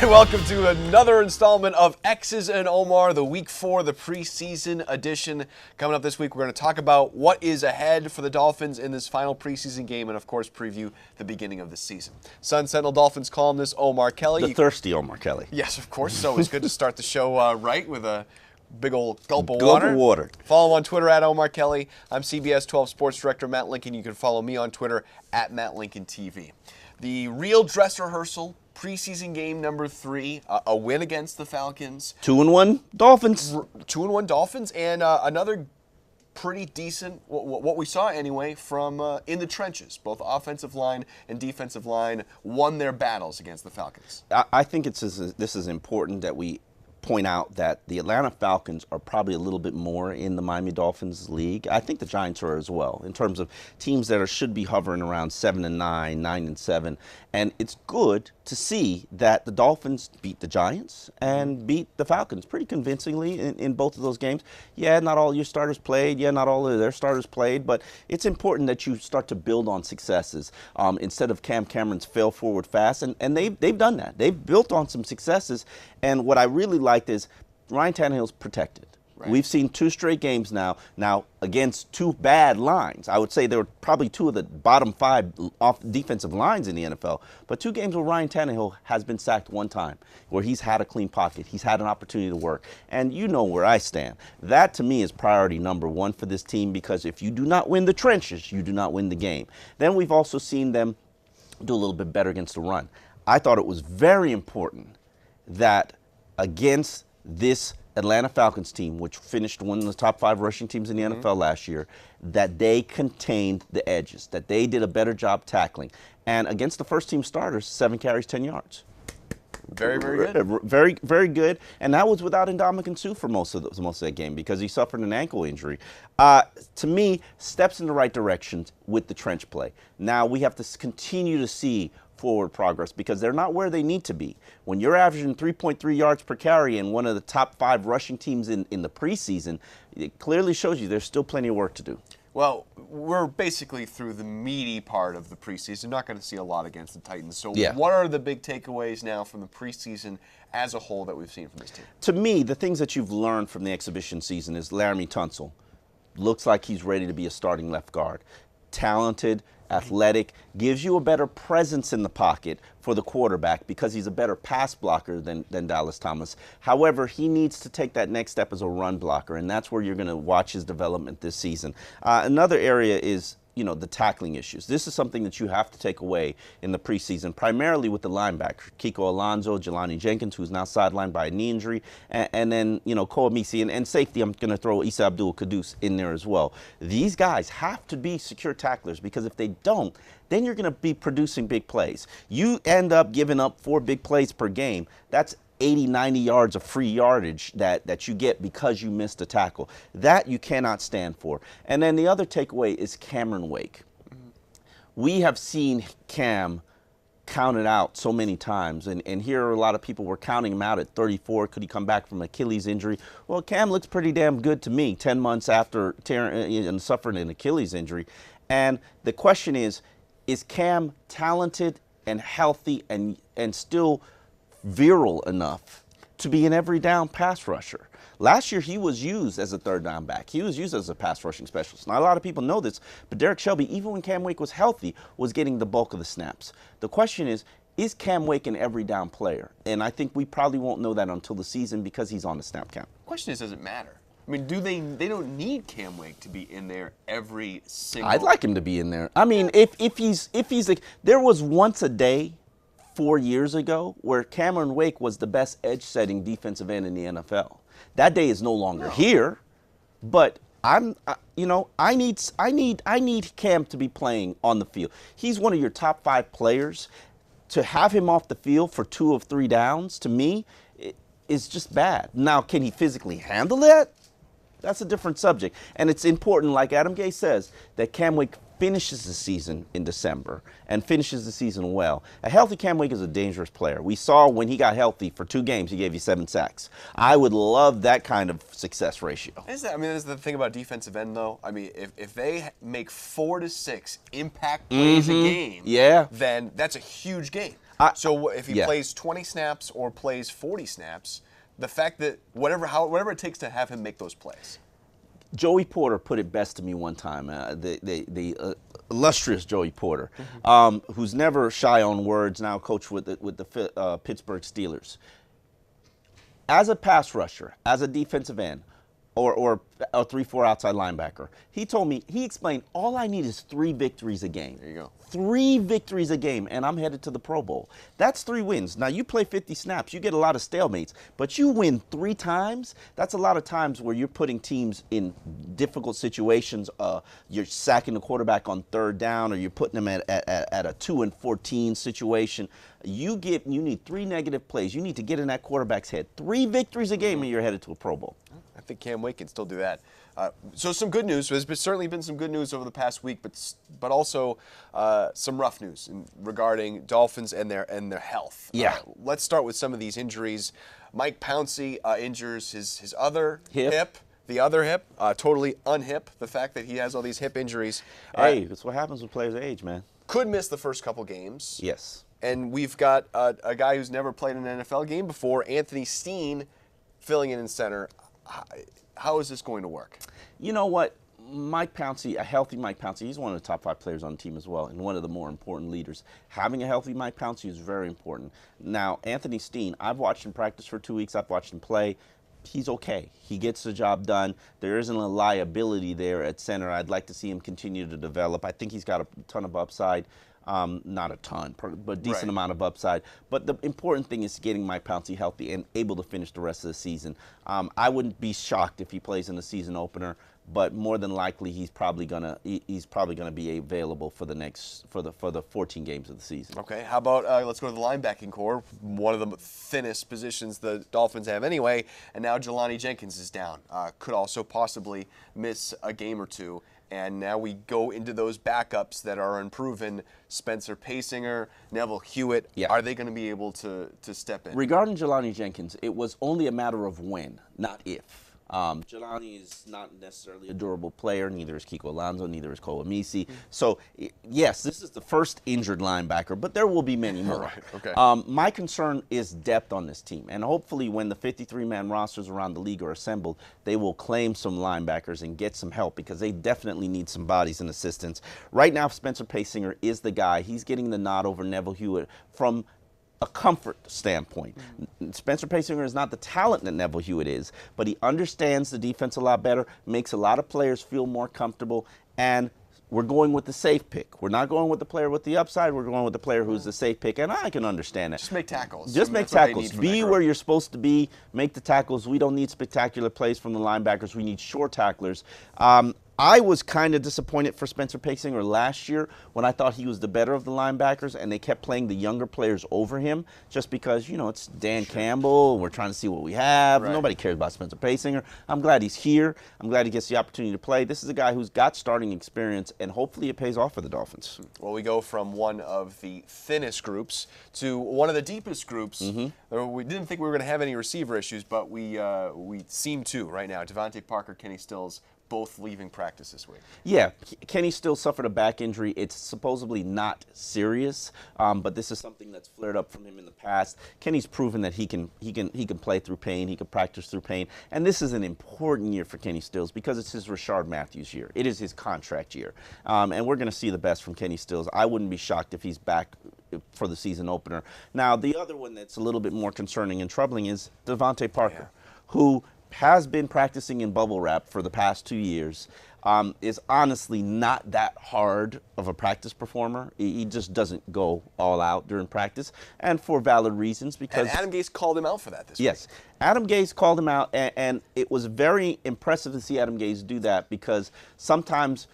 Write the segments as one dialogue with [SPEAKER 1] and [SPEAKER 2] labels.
[SPEAKER 1] right, welcome to another installment of X's and Omar, the Week 4, the preseason edition. Coming up this week, we're going to talk about what is ahead for the Dolphins in this final preseason game and, of course, preview the beginning of the season. Sentinel Dolphins columnist Omar Kelly.
[SPEAKER 2] The thirsty Omar Kelly.
[SPEAKER 1] Yes, of course. It's always good to start the show right with a big old gulp of
[SPEAKER 2] water.
[SPEAKER 1] Follow him on Twitter at Omar Kelly. I'm CBS 12 Sports Director Matt Lincoln. You can follow me on Twitter at Matt Lincoln TV. The real dress rehearsal, preseason game number 3, a win against the Falcons.
[SPEAKER 2] 2-1 Dolphins.
[SPEAKER 1] 2-1 Dolphins, and another pretty decent, what we saw anyway, from in the trenches. Both offensive line and defensive line won their battles against the Falcons.
[SPEAKER 2] I think this is important that we point out that the Atlanta Falcons are probably a little bit more in the Miami Dolphins league. I think the Giants are as well, in terms of teams that should be hovering around 7-9, 9-7. And it's good to see that the Dolphins beat the Giants and beat the Falcons pretty convincingly in both of those games. Yeah, not all your starters played. Yeah, not all of their starters played. But it's important that you start to build on successes instead of Cam Cameron's fail forward fast. And they've done that. They've built on some successes. And what I really liked is Ryan Tannehill's protected. Right. We've seen 2 straight games now against 2 bad lines. I would say there were probably 2 of the bottom 5 off defensive lines in the NFL, but 2 games where Ryan Tannehill has been sacked 1 time, where he's had a clean pocket, he's had an opportunity to work, and you know where I stand. That to me is priority number 1 for this team, because if you do not win the trenches, you do not win the game. Then we've also seen them do a little bit better against the run. I thought it was very important that against this Atlanta Falcons team, which finished one of the top 5 rushing teams in the NFL last year, that they contained the edges, that they did a better job tackling. And against the first team starters, 7 carries, 10 yards.
[SPEAKER 1] Very, very good.
[SPEAKER 2] Very, very good. And that was without Ndamukong Suh for most of that game, because he suffered an ankle injury. To me, steps in the right direction with the trench play. Now we have to continue to see forward progress, because they're not where they need to be. When you're averaging 3.3 yards per carry and one of the top 5 rushing teams in the preseason, it clearly shows you there's still plenty of work to do.
[SPEAKER 1] Well, we're basically through the meaty part of the preseason. Not going to see a lot against the Titans. So what are the big takeaways now from the preseason as a whole that we've seen from this team?
[SPEAKER 2] To me, the things that you've learned from the exhibition season is Laramie Tunsil looks like he's ready to be a starting left guard. Talented, athletic, gives you a better presence in the pocket for the quarterback, because he's a better pass blocker than Dallas Thomas. However, he needs to take that next step as a run blocker, and that's where you're going to watch his development this season. Another area is, the tackling issues. This is something that you have to take away in the preseason, primarily with the linebacker, Kiko Alonso, Jelani Jenkins, who's now sidelined by a knee injury, and then, Koa Misi, and safety, I'm going to throw Issa Abdul-Quddus in there as well. These guys have to be secure tacklers, because if they don't, then you're going to be producing big plays. You end up giving up 4 big plays per game. That's 80, 90 yards of free yardage that you get because you missed a tackle. That you cannot stand for. And then the other takeaway is Cameron Wake. We have seen Cam counted out so many times, and here a lot of people were counting him out at 34. Could he come back from Achilles injury? Well, Cam looks pretty damn good to me 10 months after suffering an Achilles injury. And the question is Cam talented and healthy and still virile enough to be an every down pass rusher? Last year, he was used as a 3rd down back. He was used as a pass rushing specialist. Not a lot of people know this, but Derek Shelby, even when Cam Wake was healthy, was getting the bulk of the snaps. The question is Cam Wake an every down player? And I think we probably won't know that until the season, because he's on the snap count.
[SPEAKER 1] The question is, does it matter? I mean, they don't need Cam Wake to be in there every single.
[SPEAKER 2] I'd like him to be in there. I mean, if he's like, there was once a day 4 years ago where Cameron Wake was the best edge-setting defensive end in the NFL. That day is no longer here, but I need Cam to be playing on the field. He's one of your top 5 players. To have him off the field for 2 of 3 downs, to me, is just bad. Now, can he physically handle that? That's a different subject. And it's important, like Adam Gase says, that Cam Wake finishes the season in December and finishes the season well. A healthy Cam Wake is a dangerous player. We saw when he got healthy for 2 games, he gave you 7 sacks. I would love that kind of success ratio.
[SPEAKER 1] That's the thing about defensive end, though. I mean, if they make 4 to 6 impact plays a game, then that's a huge game. So if he
[SPEAKER 2] yeah.
[SPEAKER 1] plays 20 snaps or plays 40 snaps, the fact that whatever it takes to have him make those plays.
[SPEAKER 2] Joey Porter put it best to me one time, the illustrious Joey Porter, who's never shy on words, now coach with the Pittsburgh Steelers. As a pass rusher, as a defensive end, or a 3-4 outside linebacker, he explained, all I need is 3 victories a game.
[SPEAKER 1] There you go.
[SPEAKER 2] 3 victories a game, and I'm headed to the Pro Bowl. That's 3 wins. Now, you play 50 snaps, you get a lot of stalemates, but you win 3 times, that's a lot of times where you're putting teams in difficult situations. You're sacking the quarterback on 3rd down, or you're putting them at a 2-14 situation. You need 3 negative plays. You need to get in that quarterback's head. 3 victories a game, and you're headed to a Pro Bowl.
[SPEAKER 1] I think Cam Wake can still do that. So some good news. There's certainly been some good news over the past week, but also some rough news regarding Dolphins and their health.
[SPEAKER 2] Yeah.
[SPEAKER 1] Let's start with some of these injuries. Mike Pouncey injures his other hip. The other hip, totally unhip. The fact that he has all these hip injuries.
[SPEAKER 2] Hey, that's what happens when players age, man.
[SPEAKER 1] Could miss the first couple games.
[SPEAKER 2] Yes.
[SPEAKER 1] And we've got a guy who's never played an NFL game before, Anthony Steen, filling in center. How is this going to work?
[SPEAKER 2] You know what? Mike Pouncey, a healthy Mike Pouncey, he's one of the top 5 players on the team as well, and one of the more important leaders. Having a healthy Mike Pouncey is very important. Now, Anthony Steen, I've watched him practice for 2 weeks. I've watched him play. He's okay. He gets the job done. There isn't a liability there at center. I'd like to see him continue to develop. I think he's got a ton of upside. Not a ton, but decent amount of upside. But the important thing is getting Mike Pouncey healthy and able to finish the rest of the season. I wouldn't be shocked if he plays in the season opener, but more than likely he's probably gonna be available for the 14 games of the season.
[SPEAKER 1] Okay, how about let's go to the linebacking core, one of the thinnest positions the Dolphins have anyway, and now Jelani Jenkins is down. Could also possibly miss a game or 2. And now we go into those backups that are unproven. Spencer Paysinger, Neville Hewitt.
[SPEAKER 2] Yeah.
[SPEAKER 1] Are they going to be able to step in?
[SPEAKER 2] Regarding Jelani Jenkins, it was only a matter of when, not if. Jelani is not necessarily a durable player. Neither is Kiko Alonso. Neither is Cole Amisi. So, yes, this is the first injured linebacker, but there will be many more.
[SPEAKER 1] Right, okay.
[SPEAKER 2] My concern is depth on this team. And hopefully when the 53-man rosters around the league are assembled, they will claim some linebackers and get some help because they definitely need some bodies and assistance. Right now, Spencer Paysinger is the guy. He's getting the nod over Neville Hewitt from a comfort standpoint. Spencer Paysinger is not the talent that Neville Hewitt is, but he understands the defense a lot better, makes a lot of players feel more comfortable, and we're going with the safe pick. We're not going with the player with the upside. We're going with the player who's the safe pick, and I can understand that.
[SPEAKER 1] Just make tackles.
[SPEAKER 2] Just make tackles. Be where you're supposed to be. Make the tackles. We don't need spectacular plays from the linebackers. We need short tacklers. I was kind of disappointed for Spencer Paysinger last year when I thought he was the better of the linebackers and they kept playing the younger players over him just because, you know, it's Dan Campbell. We're trying to see what we have. Right. Nobody cares about Spencer Paysinger. I'm glad he's here. I'm glad he gets the opportunity to play. This is a guy who's got starting experience, and hopefully it pays off for the Dolphins.
[SPEAKER 1] Well, we go from one of the thinnest groups to one of the deepest groups. We didn't think we were going to have any receiver issues, but we seem to right now. Devontae Parker, Kenny Stills, both leaving practice this week.
[SPEAKER 2] Yeah, Kenny still suffered a back injury. It's supposedly not serious, but this is something that's flared up from him in the past. Kenny's proven that he can play through pain. He can practice through pain, and this is an important year for Kenny Stills because it's his Rashard Matthews year. It is his contract year, and we're going to see the best from Kenny Stills. I wouldn't be shocked if he's back for the season opener. Now, the other one that's a little bit more concerning and troubling is Devontae Parker, who has been practicing in bubble wrap for the past 2 years, is honestly not that hard of a practice performer. He just doesn't go all out during practice, and for valid reasons. Because
[SPEAKER 1] and Adam Gase called him out for that this week.
[SPEAKER 2] Yes, Adam Gase called him out, and it was very impressive to see Adam Gase do that because sometimes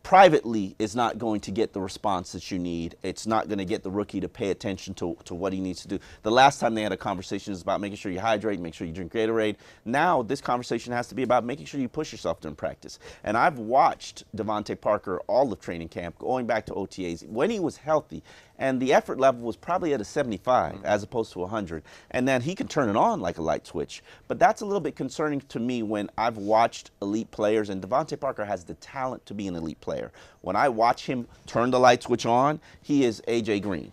[SPEAKER 2] privately is not going to get the response that you need. It's not going to get the rookie to pay attention to what he needs to do. The last time they had a conversation is about making sure you hydrate, make sure you drink Gatorade. Now this conversation has to be about making sure you push yourself during practice. And I've watched Devontae Parker all of training camp, going back to OTAs, when he was healthy, and the effort level was probably at a 75 as opposed to 100. And then he can turn it on like a light switch. But that's a little bit concerning to me when I've watched elite players, and Devontae Parker has the talent to be an elite player. When I watch him turn the light switch on, he is A.J. Green.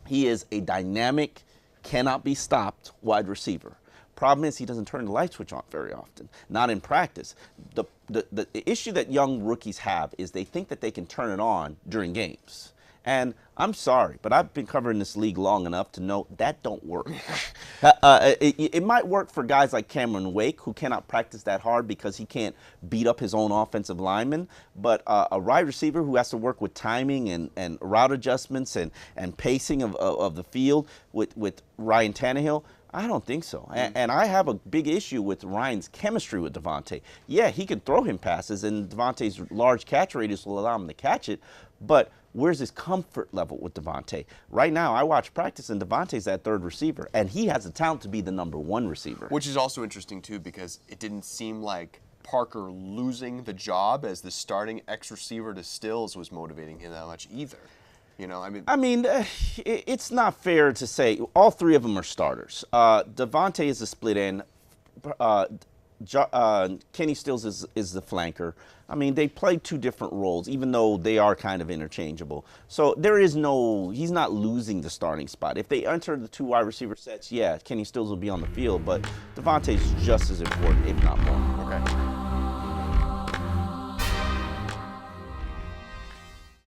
[SPEAKER 2] He is a dynamic, cannot be stopped wide receiver. Problem is he doesn't turn the light switch on very often, not in practice. The issue that young rookies have is they think that they can turn it on during games. And I'm sorry, but I've been covering this league long enough to know that don't work. It might work for guys like Cameron Wake, who cannot practice that hard because he can't beat up his own offensive lineman. But a wide receiver who has to work with timing and route adjustments and pacing of the field with Ryan Tannehill, I don't think so. And I have a big issue with Ryan's chemistry with Devontae. Yeah, he can throw him passes, and Devontae's large catch radius will allow him to catch it. But where's his comfort level with Devontae? Right now, I watch practice, and Devontae's that third receiver, and he has the talent to be the #1 receiver.
[SPEAKER 1] Which is also interesting, too, because it didn't seem like Parker losing the job as the starting X receiver to Stills was motivating him that much either. You know, I mean,
[SPEAKER 2] it's not fair to say all three of them are starters. Devontae is a split end. Kenny Stills is the flanker. I mean, they play two different roles, even though they are kind of interchangeable. So he's not losing the starting spot. If they enter the two wide receiver sets, yeah, Kenny Stills will be on the field, but Devontae's just as important, if not more.
[SPEAKER 1] Okay.